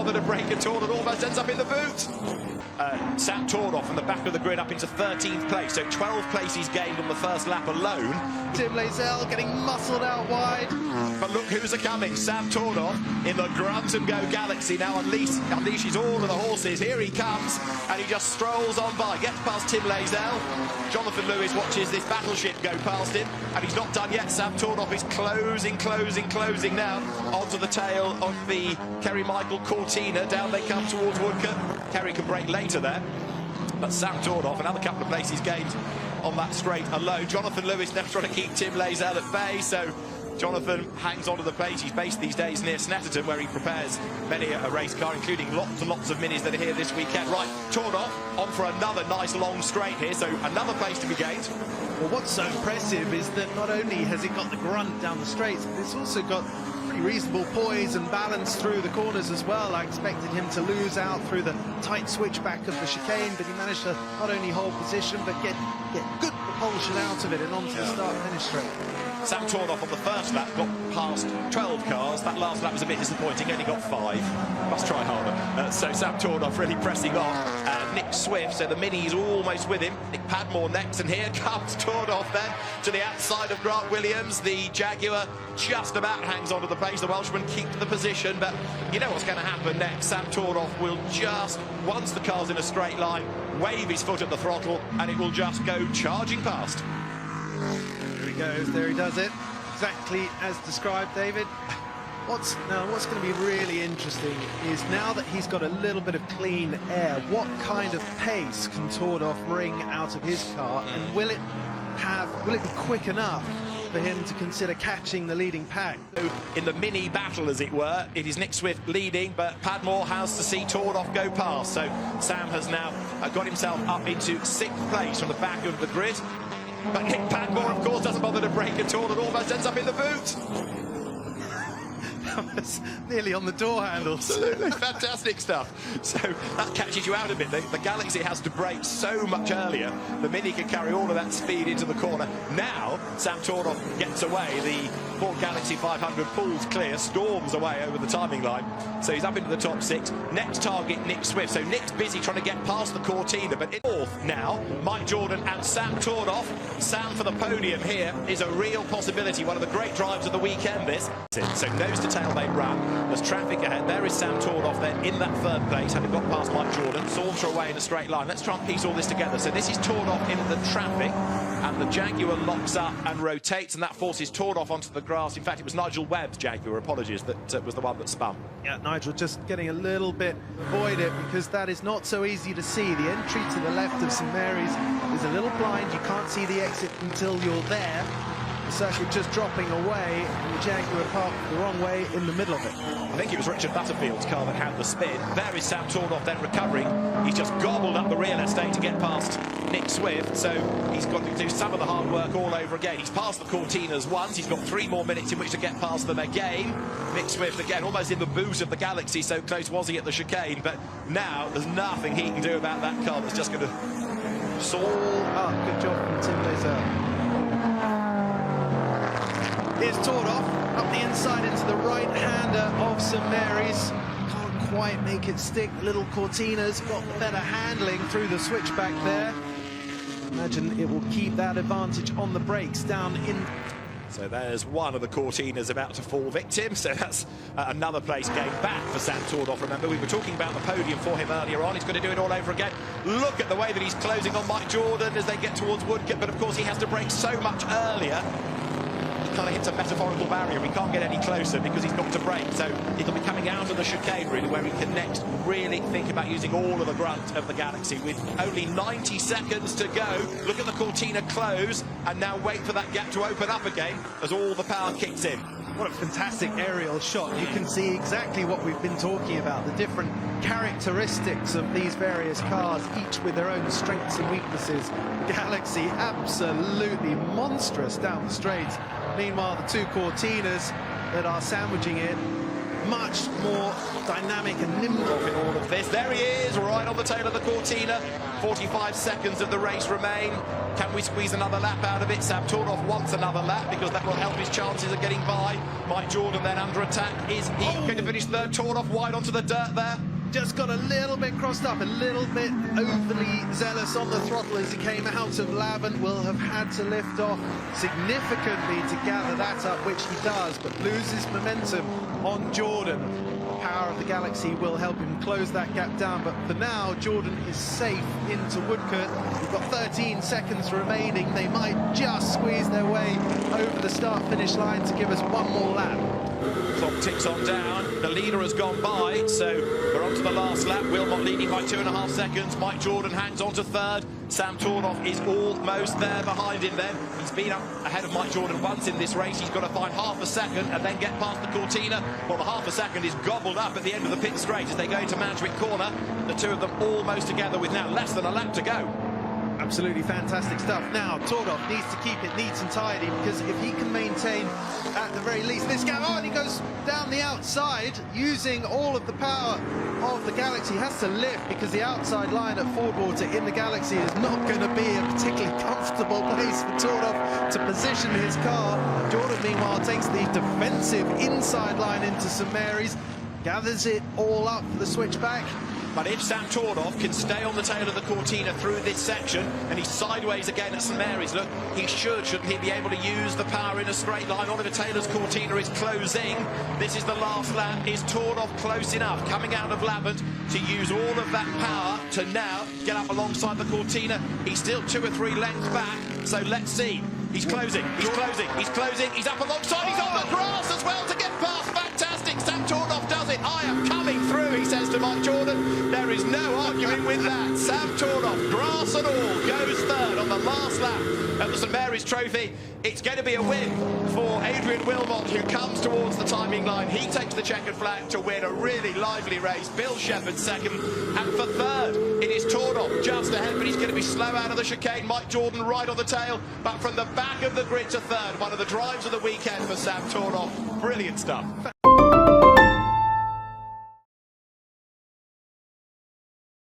bother to break at all and almost ends up in the boot. Sam Tordoff from the back of the grid up into 13th place, so 12 places gained on the first lap alone. Tim Lazell getting muscled out wide. But look who's a-coming, Sam Tordoff in the Grunt and Go Galaxie now unleashes all of the horses. Here he comes, and he just strolls on by, gets past Tim Lazell. Jonathan Lewis watches this battleship go past him, and he's not done yet. Sam Tordoff is closing now onto the tail of the Kerry Michael Cortina. Down they come towards Woodcote. Kerry can break later there, but Sam Tordoff, another couple of places gained on that straight alone. Jonathan Lewis now trying to keep Tim Lazell at bay, so Jonathan hangs on to the place. He's based these days near Snetterton, where he prepares many a race car, including lots and lots of minis that are here this weekend. Right, Tordoff on for another nice long straight here, so another place to be gained. Well, what's so impressive is that not only has it got the grunt down the straights, but it's also got pretty reasonable poise and balance through the corners as well. I expected him to lose out through the tight switchback of the chicane, but he managed to not only hold position, but get good propulsion out of it and onto the start-finish straight. Sam Tordoff on the first lap got past 12 cars. That last lap was a bit disappointing, only got 5. Must try harder. So Sam Tordoff really pressing on. Nick Swift, so the Mini is almost with him. Nick Padmore next, and here comes Tordoff then to the outside of Grant Williams. The Jaguar just about hangs onto the pace. The Welshman keeps the position, but you know what's going to happen next. Sam Tordoff will just, once the car's in a straight line, wave his foot at the throttle, and it will just go charging past. There he goes, there he does it. Exactly as described, David. What's going to be really interesting is now that he's got a little bit of clean air, what kind of pace can Tordoff bring out of his car, and will it be quick enough for him to consider catching the leading pack? In the mini battle, as it were, it is Nick Swift leading, but Padmore has to see Tordoff go past. So Sam has now got himself up into 6th place from the back of the grid. But Nick Padmore, of course, doesn't bother to break at all and almost ends up in the boot. That was nearly on the door handles. Absolutely fantastic stuff. So that catches you out a bit. The Galaxie has to brake so much earlier. The Mini can carry all of that speed into the corner. Now Sam Tordoff gets away. The Ford Galaxie 500 pulls clear, storms away over the timing line. So he's up into the top 6. Next target, Nick Swift. So Nick's busy trying to get past the Cortina, but in 4th now, Mike Jordan and Sam Tordoff. Sam for the podium here is a real possibility. One of the great drives of the weekend, this. So nose to tail they run. There's traffic ahead. There is Sam Tordoff then in that 3rd place, having got past Mike Jordan. Saunter away in a straight line. Let's try and piece all this together. So this is Tordoff in the traffic, and the Jaguar locks up and rotates, and that forces Tordoff onto the grass. In fact, it was Nigel Webb's Jaguar, apologies, that was the one that spun. Yeah, Nigel just getting a little bit avoided, because that is not so easy to see. The entry to the left of St Mary's is a little blind. You can't see the exit until you're there. The circuit just dropping away, and the Jaguar parked the wrong way in the middle of it. I think it was Richard Butterfield's car that had the spin. There is Sam Tordoff then recovering. He's just gobbled up the real estate to get past Nick Swift, so he's got to do some of the hard work all over again. He's passed the Cortinas once. He's got 3 more minutes in which to get past them again. Nick Swift again, almost in the boot of the Galaxie, so close was he at the chicane, but now there's nothing he can do about that car that's just going to soar up. Good job from Tim Lazell. Here's Tordoff up the inside into the right-hander of St Mary's. Can't quite make it stick. Little Cortina's got the better handling through the switchback there. Imagine it will keep that advantage on the brakes down in. So there's one of the Cortinas about to fall victim, so that's another place gained back for Sam Tordoff. Remember, we were talking about the podium for him earlier on. He's going to do it all over again. Look at the way that he's closing on Mike Jordan as they get towards Woodcote, but of course he has to brake so much earlier. Kind of hits a metaphorical barrier. We can't get any closer because he's got to brake, so it'll be coming out of the chicane really, where he can next really think about using all of the grunt of the Galaxie. With only 90 seconds to go, look at the Cortina close, and now wait for that gap to open up again as all the power kicks in. What a fantastic aerial shot. You can see exactly what we've been talking about, the different characteristics of these various cars, each with their own strengths and weaknesses. Galaxie absolutely monstrous down the straight. Meanwhile, the 2 Cortinas that are sandwiching it much more dynamic and nimble in all of this. There he is, right on the tail of the Cortina. 45 seconds of the race remain. Can we squeeze another lap out of it? Sam Tordoff wants another lap because that will help his chances of getting by. Mike Jordan then under attack. Is he going to finish third? Tordoff wide onto the dirt there. Just got a little bit crossed up, a little bit overly zealous on the throttle as he came out of Lavant. Will have had to lift off significantly to gather that up, which he does, but loses momentum on Jordan. The power of the Galaxie will help him close that gap down, but for now, Jordan is safe into Woodcote. We've got 13 seconds remaining. They might just squeeze their way over the start-finish line to give us one more lap. Clock ticks on down. The leader has gone by, so we're on to the last lap. Wilmot leading by 2.5 seconds. Mike Jordan hangs on to third. Sam Tordoff is almost there behind him then. He's been up ahead of Mike Jordan once in this race. He's got to find half a second and then get past the Cortina. Well, the half a second is gobbled up at the end of the pit straight as they go into Manchwick Corner. The two of them almost together with now less than a lap to go. Absolutely fantastic stuff. Now, Tordoff needs to keep it neat and tidy, because if he can maintain, at the very least, this gap, and he goes down the outside, using all of the power of the Galaxie, has to lift, because the outside line at Ford Water in the Galaxie is not going to be a particularly comfortable place for Tordoff to position his car. Jordan, meanwhile, takes the defensive inside line into St Mary's, gathers it all up for the switchback. But if Sam Tordoff can stay on the tail of the Cortina through this section, and he's sideways again at St Mary's, look, he shouldn't he be able to use the power in a straight line? Oliver Taylor's Cortina is closing. This is the last lap. Is Tordoff close enough, coming out of Lavant, to use all of that power to now get up alongside the Cortina? He's still 2 or 3 lengths back, so let's see. He's closing, he's closing, he's closing, he's up alongside, he's on the grass as well to get past. Fantastic, Sam Tordoff does it. I am coming through, he says to Mike Jordan. There is no arguing with that. Sam Tordoff, grass and all, goes third on the last lap of the St Mary's Trophy. It's going to be a win for Adrian Wilmot, who comes towards the timing line. He takes the checkered flag to win a really lively race. Bill Shepherd second, and for third, it is Tordoff just ahead, but he's going to be slow out of the chicane. Mike Jordan right on the tail, but from the back of the grid to third. One of the drives of the weekend for Sam Tordoff. Brilliant stuff.